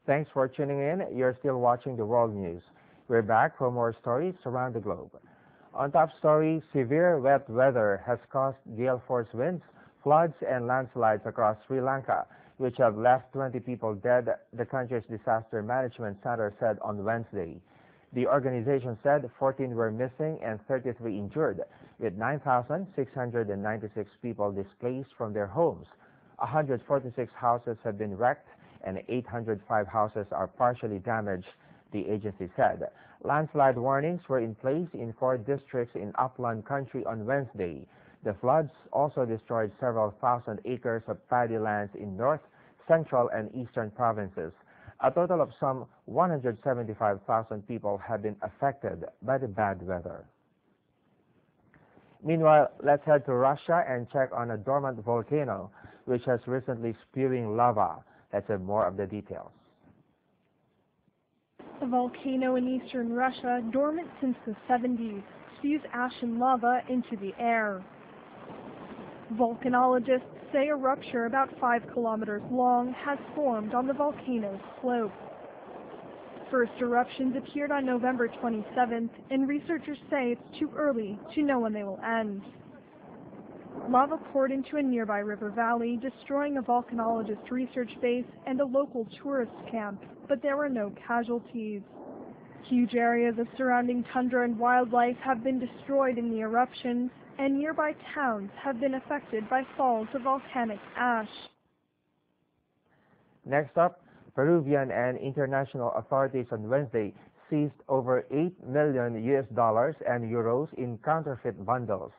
Thanks for tuning in. You're still watching the World News. We're back for more stories around the globe. On top story, severe wet weather has caused gale force winds, floods, and landslides across Sri Lanka, which have left 20 people dead, the country's disaster management center said on Wednesday. The organization said 14 were missing and 33 injured, with 9,696 people displaced from their homes. 146 houses have been wrecked and 805 houses are partially damaged, the agency said. Landslide warnings were in place in 4 districts in upland country on Wednesday. The floods also destroyed several thousand acres of paddy lands in north, central, and eastern provinces. A total of some 175,000 people have been affected by the bad weather. Meanwhile, let's head to Russia and check on a dormant volcano, which has recently spewing lava. Let's have more of the details. The volcano in eastern Russia, dormant since the 70s, spews ash and lava into the air. Volcanologists say a rupture about 5 kilometers long has formed on the volcano's slope. First eruptions appeared on November 27th, and researchers say it's too early to know when they will end. Lava poured into a nearby river valley, destroying a volcanologist research base and a local tourist camp, but there were no casualties. Huge areas of surrounding tundra and wildlife have been destroyed in the eruptions, and nearby towns have been affected by falls of volcanic ash. Next up, Peruvian and international authorities on Wednesday seized over $8 million and euros in counterfeit bundles.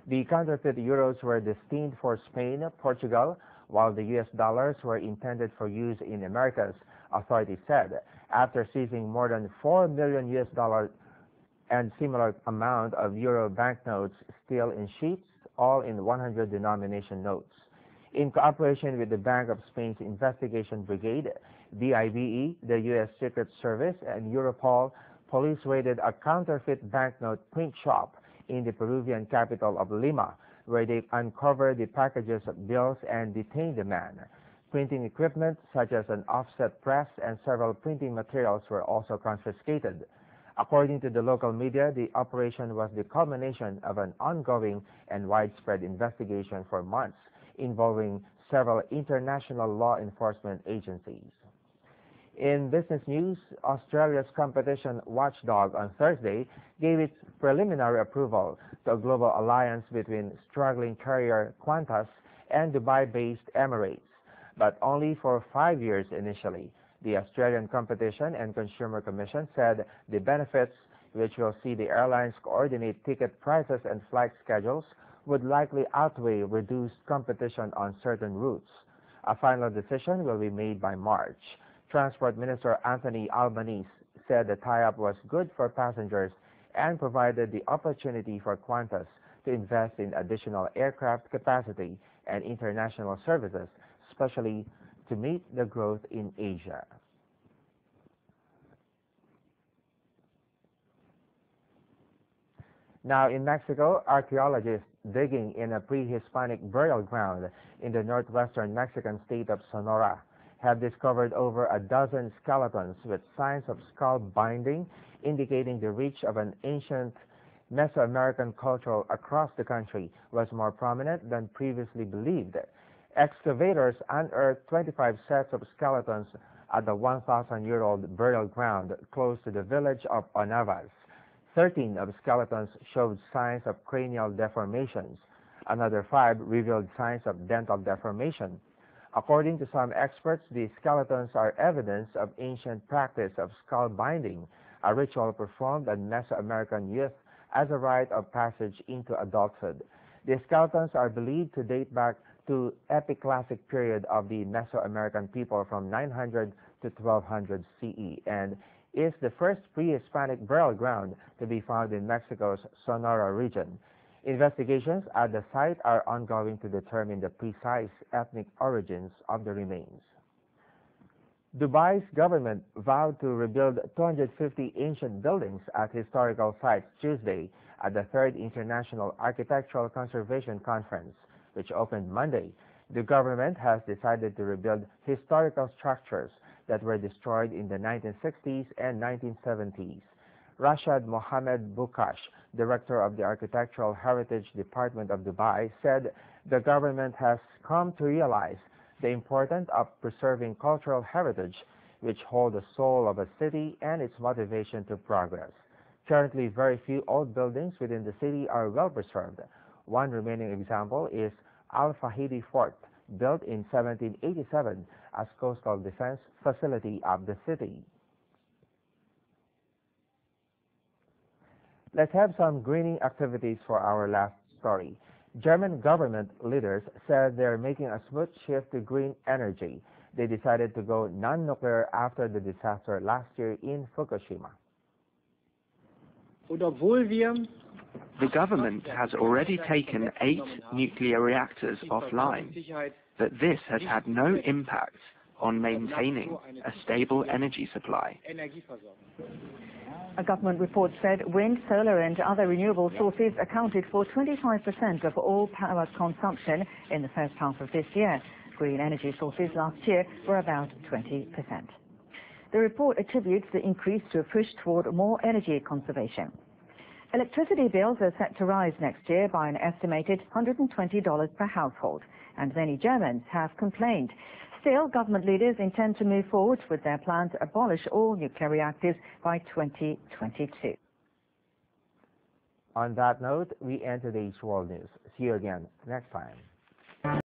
The counterfeit euros were destined for Spain, Portugal, while the US dollars were intended for use in Americas, authorities said, after seizing more than $4 million and similar amount of euro banknotes still in sheets, all in 100 denomination notes. In cooperation with the Bank of Spain's Investigation Brigade, BIBE, the U.S. Secret Service, and Europol, police raided a counterfeit banknote print shop in the Peruvian capital of Lima, where they uncovered the packages of bills and detained the man. Printing equipment such as an offset press and several printing materials were also confiscated. According to the local media, the operation was the culmination of an ongoing and widespread investigation for months involving several international law enforcement agencies. In business news, Australia's competition watchdog on Thursday gave its preliminary approval to a global alliance between struggling carrier Qantas and Dubai-based Emirates, but only for 5 years initially. The Australian Competition and Consumer Commission said the benefits, which will see the airlines coordinate ticket prices and flight schedules, would likely outweigh reduced competition on certain routes. A final decision will be made by March. Transport Minister Anthony Albanese said the tie-up was good for passengers and provided the opportunity for Qantas to invest in additional aircraft capacity and international services, especially to meet the growth in Asia. Now in Mexico, archaeologists digging in a pre-Hispanic burial ground in the northwestern Mexican state of Sonora have discovered over a dozen skeletons with signs of skull binding, indicating the reach of an ancient Mesoamerican culture across the country was more prominent than previously believed. Excavators unearthed 25 sets of skeletons at the 1,000-year-old burial ground close to the village of Onavas. 13 of skeletons showed signs of cranial deformations. Another 5 revealed signs of dental deformation. According to some experts, the skeletons are evidence of ancient practice of skull binding, a ritual performed on Mesoamerican youth as a rite of passage into adulthood. The skeletons are believed to date back to Epiclassic period of the Mesoamerican people from 900 to 1200 CE and is the first pre-Hispanic burial ground to be found in Mexico's Sonora region. Investigations at the site are ongoing to determine the precise ethnic origins of the remains. Dubai's government vowed to rebuild 250 ancient buildings at historical sites Tuesday at the 3rd International Architectural Conservation Conference, which opened Monday. The government has decided to rebuild historical structures that were destroyed in the 1960s and 1970s. Rashad Mohammed Bukash, director of the Architectural Heritage Department of Dubai, said the government has come to realize the importance of preserving cultural heritage, which hold the soul of a city and its motivation to progress. Currently, very few old buildings within the city are well preserved. One remaining example is Al Fahidi Fort, built in 1787 as coastal defense facility of the city. Let's have some greening activities for our last story. German government leaders said they're making a smooth shift to green energy. They decided to go non-nuclear after the disaster last year in Fukushima. The government has already taken 8 nuclear reactors offline, but this has had no impact on maintaining a stable energy supply. A government report said wind, solar and other renewable sources accounted for 25% of all power consumption in the first half of this year. Green energy sources last year were about 20%. The report attributes the increase to a push toward more energy conservation. Electricity bills are set to rise next year by an estimated $120 per household, and many Germans have complained. Still, government leaders intend to move forward with their plan to abolish all nuclear reactors by 2022. On that note, we end today's World News. See you again next time.